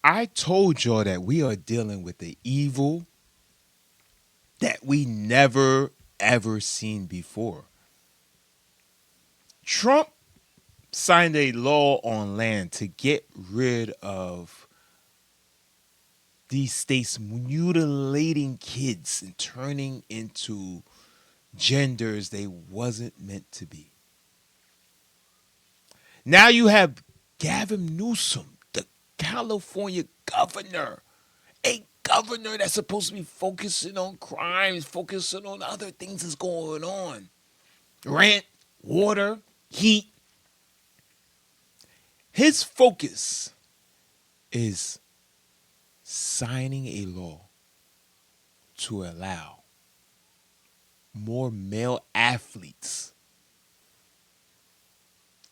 I told y'all that we are dealing with the evil that we never ever seen before. Trump signed a law on land to get rid of these states mutilating kids and turning into genders they wasn't meant to be. Now you have Gavin Newsom, the California governor, a governor that's supposed to be focusing on crimes, focusing on other things that's going on. Rent, water, heat. His focus is signing a law to allow more male athletes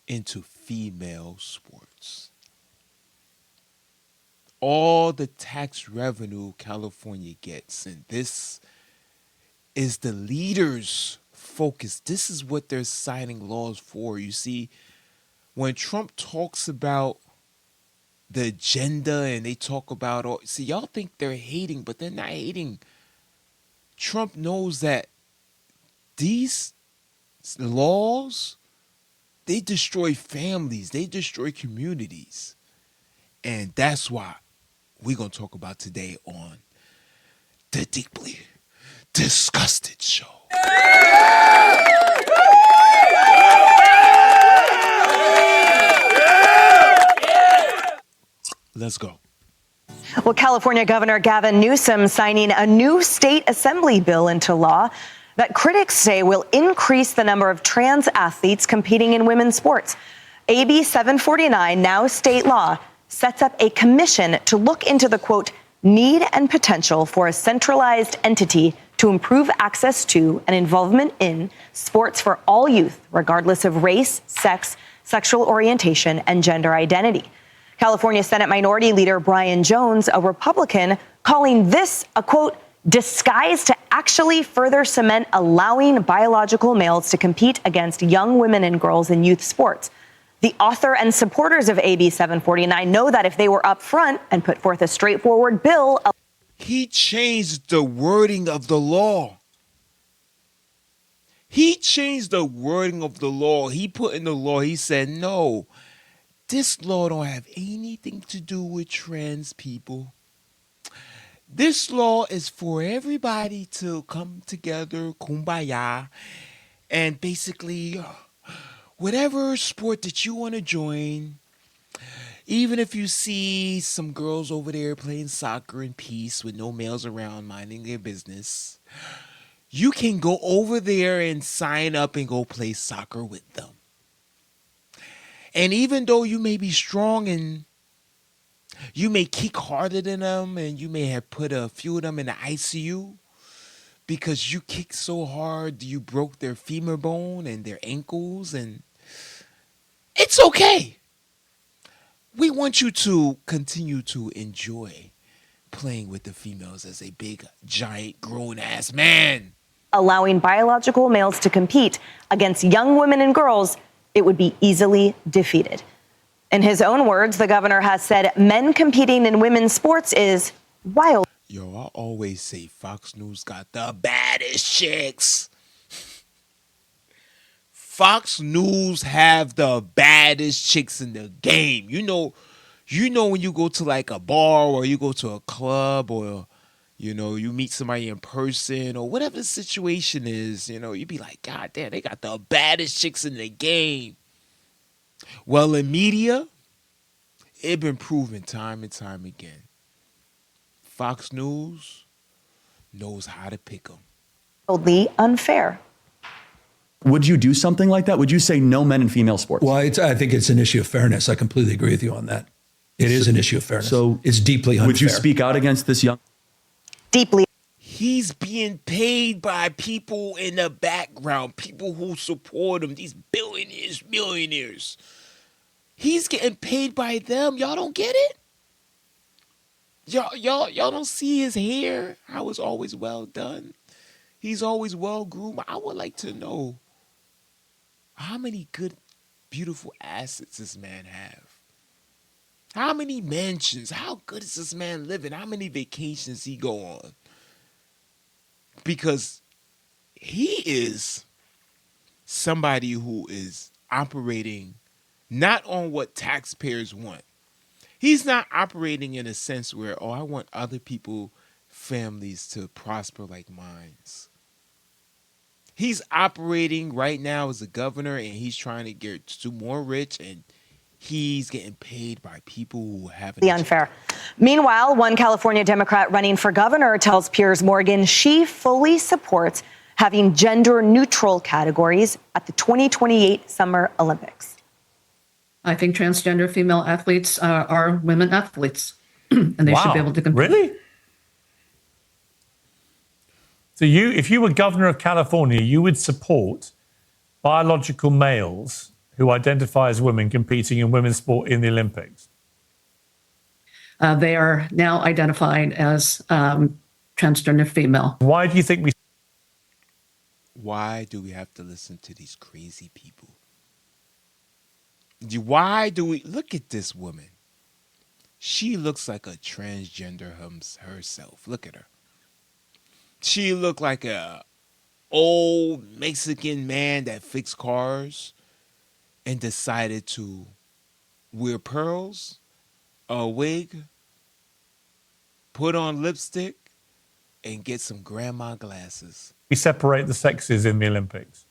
into female sports. All the tax revenue California gets, and this is the leaders' focus. This is what they're signing laws for. You see, when Trump talks about the agenda and they talk about all, see, y'all think they're hating, but they're not hating. Trump knows that these laws, they destroy families, they destroy communities. And that's why we're going to talk about today on the Deeply Disgusted Show. Let's go. Well, California Governor Gavin Newsom signing a new state assembly bill into law that critics say will increase the number of trans athletes competing in women's sports. AB 749, now state law, sets up a commission to look into the, quote, need and potential for a centralized entity to improve access to and involvement in sports for all youth, regardless of race, sex, sexual orientation, and gender identity. California Senate Minority Leader Brian Jones, a Republican, calling this a, quote, disguise to actually further cement allowing biological males to compete against young women and girls in youth sports. The author and supporters of AB 749 know that if they were up front and put forth a straightforward bill. He changed the wording of the law. He changed the wording of the law. He put in the law, he said, no, this law don't have anything to do with trans people. This law is for everybody to come together, kumbaya, and basically whatever sport that you want to join, even if you see some girls over there playing soccer in peace with no males around minding their business, you can go over there and sign up and go play soccer with them. And even though you may be strong and you may kick harder than them and you may have put a few of them in the ICU because you kicked so hard you broke their femur bone and their ankles, and it's okay. We want you to continue to enjoy playing with the females as a big, giant, grown-ass man. Allowing biological males to compete against young women and girls, it would be easily defeated. In his own words, the governor has said men competing in women's sports is wild. Yo, I always say Fox News got the baddest chicks. Fox News have the baddest chicks in the game. You know when you go to like a bar or you go to a club or, you meet somebody in person or whatever the situation is, you be like, God damn, they got the baddest chicks in the game. Well, in media, it been proven time and time again. Fox News knows how to pick them. Wildly unfair. Would you do something like that? Would you say no men in female sports? Well, I think it's an issue of fairness. I completely agree with you on that. It is an issue of fairness. So it's deeply unfair. Would you speak out against this young? Deeply. He's being paid by people in the background, people who support him, these billionaires, millionaires. He's getting paid by them. Y'all don't get it? Y'all don't see his hair, how it's always well done. He's always well groomed. I would like to know how many good, beautiful assets this man have. How many mansions? How good is this man living? How many vacations he go on? Because he is somebody who is operating not on what taxpayers want. He's not operating in a sense where, oh, I want other people, families to prosper like mine. He's operating right now as a governor, and he's trying to get more rich, and he's getting paid by people who have The unfair. Meanwhile, one California Democrat running for governor tells Piers Morgan she fully supports having gender-neutral categories at the 2028 Summer Olympics. I think transgender female athletes are women athletes, and they should be able to compete. Really? So if you were governor of California, you would support biological males who identify as women competing in women's sport in the Olympics? They are now identified as transgender female. Why do you think Why do we have to listen to these crazy people? Why do we look at this woman? She looks like a transgender herself. Look at her. She looked like a old Mexican man that fixed cars and decided to wear pearls, a wig, put on lipstick, and get some grandma glasses. we separate the sexes in the Olympics?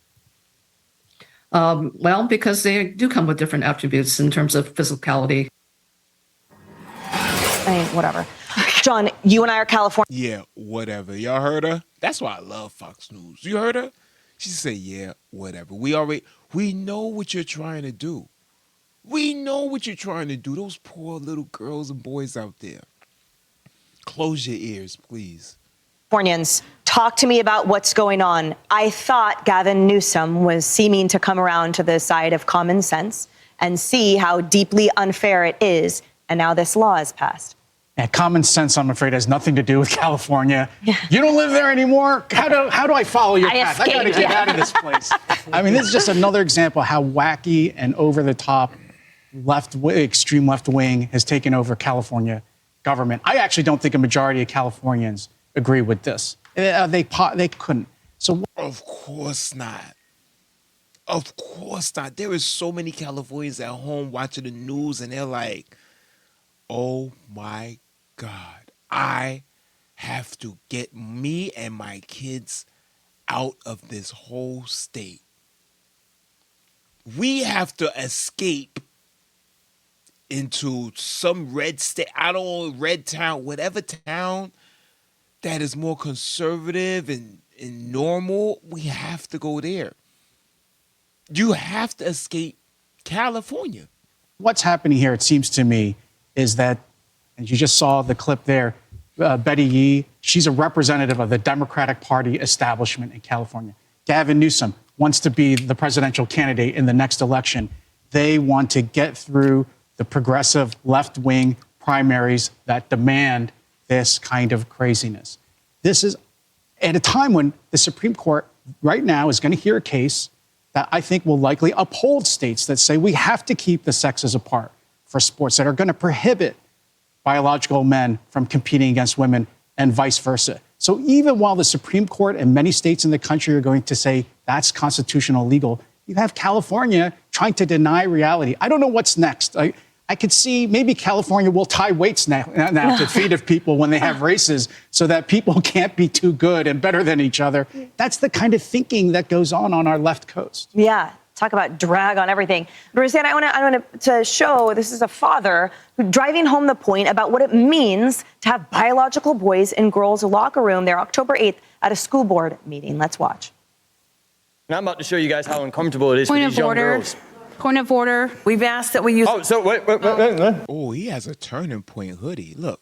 Well, because they do come with different attributes in terms of physicality. I mean, whatever. John, you and I are California. Yeah, whatever. Y'all heard her? That's why I love Fox News. You heard her? She said, yeah, whatever. We know what you're trying to do. We know what you're trying to do. Those poor little girls and boys out there. Close your ears, please. Californians, talk to me about what's going on. I thought Gavin Newsom was seeming to come around to the side of common sense and see how deeply unfair it is. And now this law is passed. Yeah, common sense, I'm afraid, has nothing to do with California. You don't live there anymore? How do I follow your path? I got to get out of this place. I mean, this is just another example of how wacky and over-the-top extreme left wing has taken over California government. I actually don't think a majority of Californians agree with this. They couldn't. So Of course not. Of course not. There is so many Californians at home watching the news and they're like, oh my God, I have to get me and my kids out of this whole state. We have to escape into some red state, I don't know, red town, whatever town that is more conservative and normal, we have to go there. You have to escape California. what's happening here, it seems to me, is that, and you just saw the clip there, Betty Yee, she's a representative of the Democratic Party establishment in California. Gavin Newsom wants to be the presidential candidate in the next election. They want to get through the progressive left-wing primaries that demand this kind of craziness. This is at a time when the Supreme Court right now is going to hear a case that I think will likely uphold states that say we have to keep the sexes apart for sports, that are going to prohibit biological men from competing against women and vice versa. So even while the Supreme Court and many states in the country are going to say that's constitutional legal, you have California trying to deny reality. I don't know what's next. I could see maybe California will tie weights now to feet of people when they have races so that people can't be too good and better than each other. That's the kind of thinking that goes on our left coast. Yeah, talk about drag on everything. Roseanne, I want to show, this is a father driving home the point about what it means to have biological boys in girls' locker room there October 8th at a school board meeting. Let's watch. And I'm about to show you guys how uncomfortable it is for these young girls. Point of order. We've asked that we use. Oh, so wait. Oh, he has a Turning Point hoodie. Look.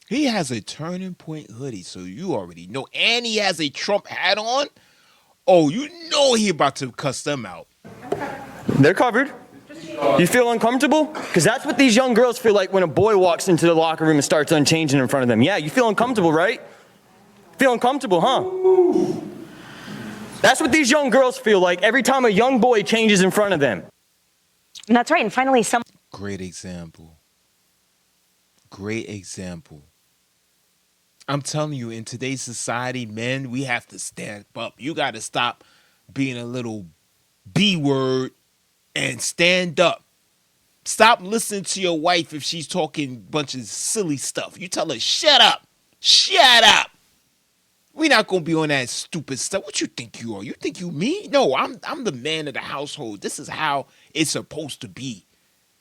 He has a Turning Point hoodie, so you already know. And he has a Trump hat on. Oh, you know he about to cuss them out. They're covered. You feel uncomfortable? Because that's what these young girls feel like when a boy walks into the locker room and starts unchanging in front of them. Yeah, you feel uncomfortable, right? Feel uncomfortable, huh? That's what these young girls feel like every time a young boy changes in front of them. And that's right. And finally, Great example. Great example. I'm telling you, in today's society, men, we have to stand up. You got to stop being a little B word and stand up. Stop listening to your wife if she's talking a bunch of silly stuff. You tell her, shut up. Shut up. We're not gonna be on that stupid stuff. What you think you are? You think you me? No, I'm the man of the household. This is how it's supposed to be.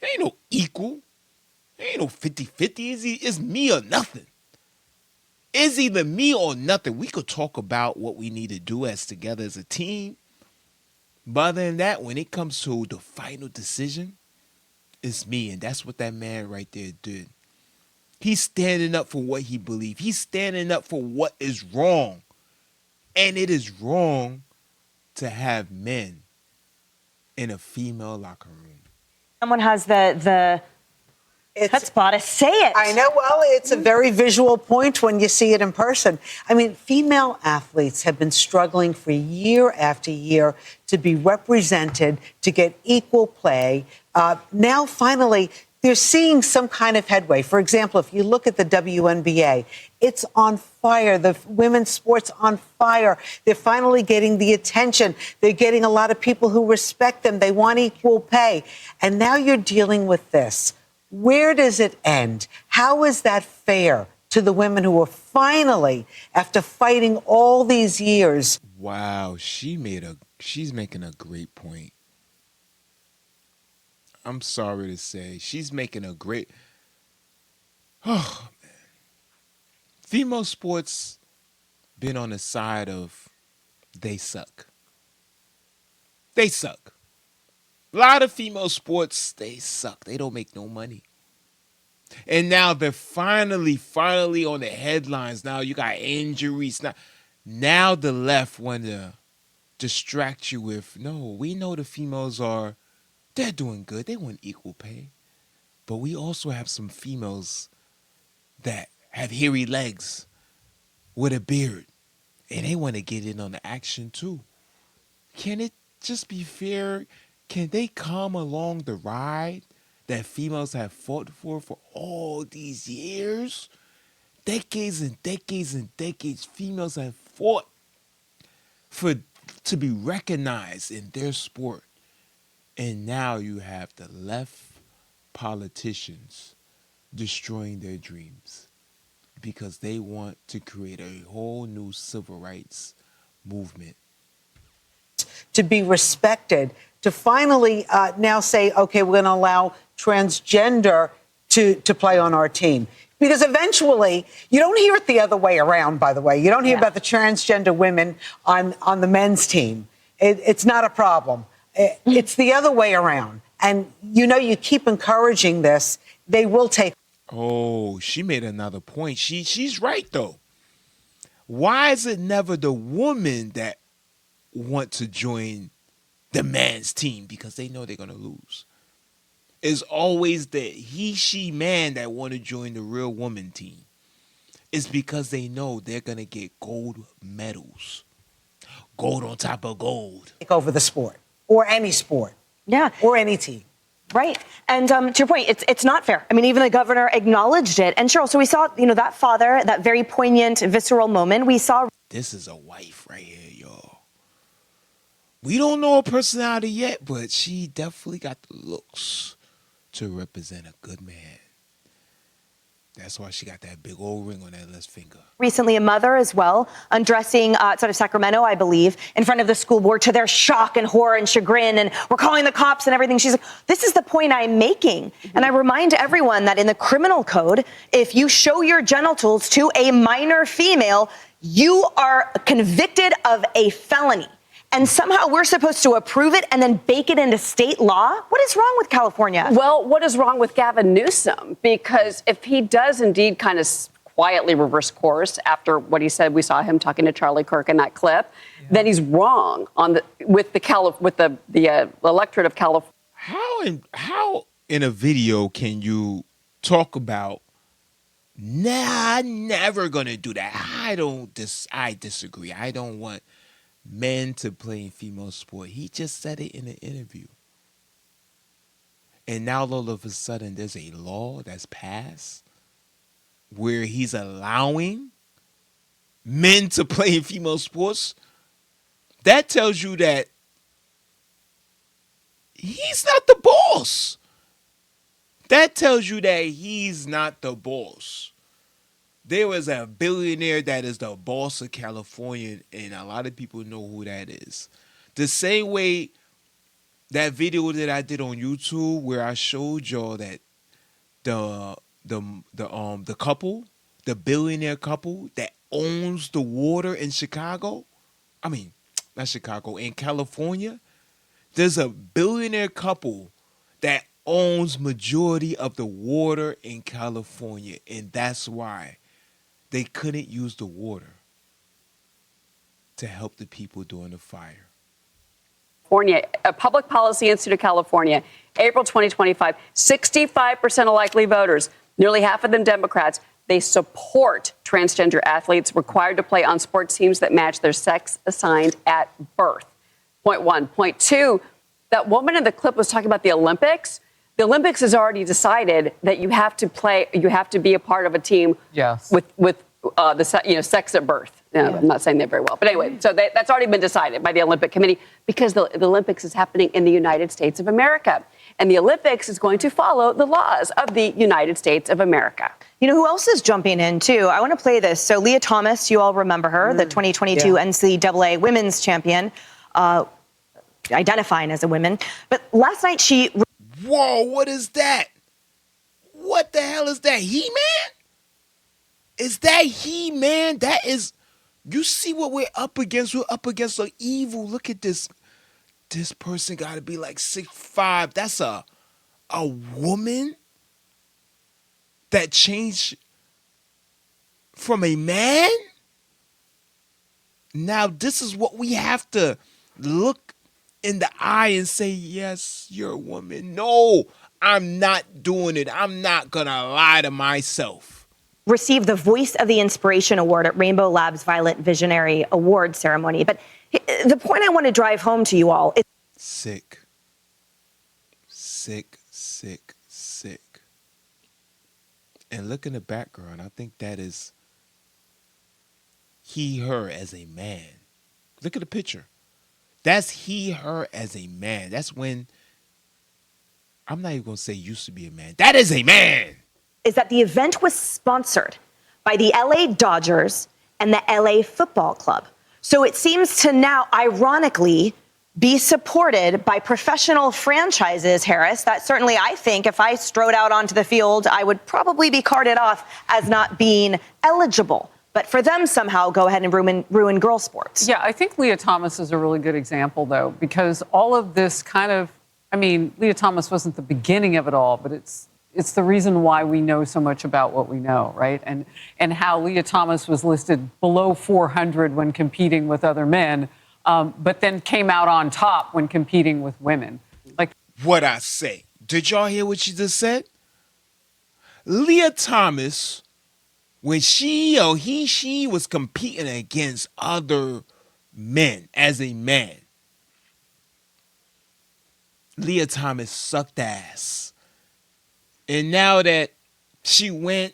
There ain't no equal. There ain't no 50-50. It's me or nothing. It's either me or nothing. We could talk about what we need to do as together as a team. But other than that, when it comes to the final decision, it's me. And that's what that man right there did. He's standing up for what he believes. He's standing up for what is wrong. And it is wrong to have men in a female locker room. Someone has the chutzpah to say it. I know. Well, it's a very visual point when you see it in person. I mean, female athletes have been struggling for year after year to be represented, to get equal play. Now, finally, they're seeing some kind of headway. For example, if you look at the WNBA, it's on fire. The women's sport's on fire. They're finally getting the attention. They're getting a lot of people who respect them. They want equal pay. And now you're dealing with this. Where does it end? How is that fair to the women who are finally, after fighting all these years? Wow, she's making a great point. I'm sorry to say, she's making a great. Oh man, female sports been on the side of they suck. They suck. A lot of female sports, they suck. They don't make no money. And now they're finally on the headlines. Now you got injuries. Now the left want to distract you with, no, we know the females they're doing good. They want equal pay. But we also have some females that have hairy legs with a beard. And they want to get in on the action too. Can it just be fair? Can they come along the ride that females have fought for all these years? Decades and decades and decades, females have fought to be recognized in their sport. And now you have the left politicians destroying their dreams because they want to create a whole new civil rights movement. To be respected, to finally now say, okay, we're going to allow transgender to play on our team. Because eventually, you don't hear it the other way around, by the way. You don't hear about the transgender women on the men's team. It's not a problem. It's the other way around. And, you keep encouraging this, they will take. Oh, she made another point. She's right, though. Why is it never the woman that want to join the man's team because they know they're going to lose? It's always the he, she, man that want to join the real woman team. It's because they know they're going to get gold medals. Gold on top of gold. Take over the sport. Or any sport. Yeah. Or any team. Right. And to your point, it's not fair. I mean, even the governor acknowledged it. And Cheryl, so we saw, that father, that very poignant, visceral moment. We saw. This is a wife right here, y'all. We don't know her personality yet, but she definitely got the looks to represent a good man. That's why she got that big old ring on that left finger. Recently, a mother as well, undressing outside of Sacramento, I believe, in front of the school board to their shock and horror and chagrin. And we're calling the cops and everything. She's like, this is the point I'm making. And I remind everyone that in the criminal code, if you show your genitals to a minor female, you are convicted of a felony. And somehow we're supposed to approve it and then bake it into state law? What is wrong with California? Well, what is wrong with Gavin Newsom? Because if he does indeed kind of quietly reverse course after what he said, we saw him talking to Charlie Kirk in that clip, then he's wrong on with the electorate of California. How in a video can you talk about, nah, I'm never gonna do that? I disagree. I don't want men to play in female sport. He just said it in an interview. And now all of a sudden there's a law that's passed where he's allowing men to play in female sports. That tells you that he's not the boss. That tells you that he's not the boss. There was a billionaire that is the boss of California, and a lot of people know who that is. The same way that video that I did on YouTube where I showed y'all that the couple, the billionaire couple that owns the water in Chicago, I mean, not Chicago, in California, there's a billionaire couple that owns majority of the water in California, and that's why they couldn't use the water to help the people during the fire. California, a Public Policy Institute of California, April 2025, 65% of likely voters, nearly half of them Democrats, they support transgender athletes required to play on sports teams that match their sex assigned at birth. Point one. Point two, that woman in the clip was talking about the Olympics. The Olympics has already decided that you have to be a part of a team with sex at birth. I'm not saying that very well. But anyway, so that's already been decided by the Olympic Committee because the Olympics is happening in the United States of America. And the Olympics is going to follow the laws of the United States of America. You know who else is jumping in, too? I want to play this. So Leah Thomas, you all remember her, the 2022 NCAA women's champion, identifying as a woman. But last night she... Whoa, what is that? What the hell is that? He-Man? Is that He-Man? That is... You see what we're up against? We're up against the evil. Look at this. This person got to be like 6'5". That's a woman that changed from a man? Now, this is what we have to look in the eye and say, yes, you're a woman. No, I'm not doing it. I'm not going to lie to myself. Received the Voice of the Inspiration Award at Rainbow Labs Violet Visionary Award ceremony. But the point I want to drive home to you all is sick. Sick, sick, sick. And look in the background. I think that is he, her as a man. Look at the picture. That's he, her as a man. That's when, I'm not even going to say used to be a man. That is a man. Is that the event was sponsored by the LA Dodgers and the LA Football Club. So it seems to now, ironically, be supported by professional franchises, Harris. That certainly, I think, if I strode out onto the field, I would probably be carted off as not being eligible. But for them, somehow, go ahead and ruin girl sports. Yeah, I think Leah Thomas is a really good example, though, because all of this kind of, I mean, Leah Thomas wasn't the beginning of it all, but it's the reason why we know so much about what we know, right? And how Leah Thomas was listed below 400 when competing with other men, but then came out on top when competing with women. Like what I say. Did y'all hear what she just said? Leah Thomas, when she was competing against other men as a man, Leah Thomas sucked ass. And now that she went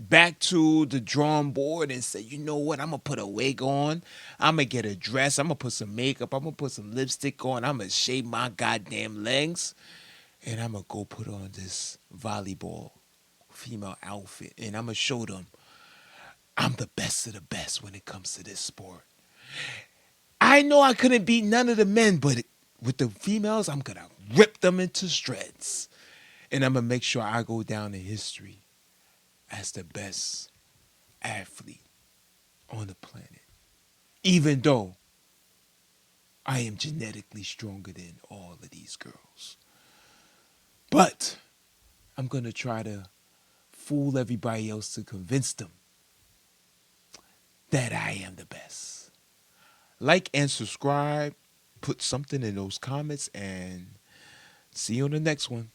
back to the drawing board and said, you know what, I'm going to put a wig on. I'm going to get a dress. I'm going to put some makeup. I'm going to put some lipstick on. I'm going to shave my goddamn legs. And I'm going to go put on this volleyball female outfit. And I'm going to show them I'm the best of the best when it comes to this sport. I know I couldn't beat none of the men, but with the females, I'm going to rip them into shreds. And I'm going to make sure I go down in history as the best athlete on the planet. Even though I am genetically stronger than all of these girls. But I'm going to try to fool everybody else to convince them that I am the best. Like and subscribe. Put something in those comments and see you on the next one.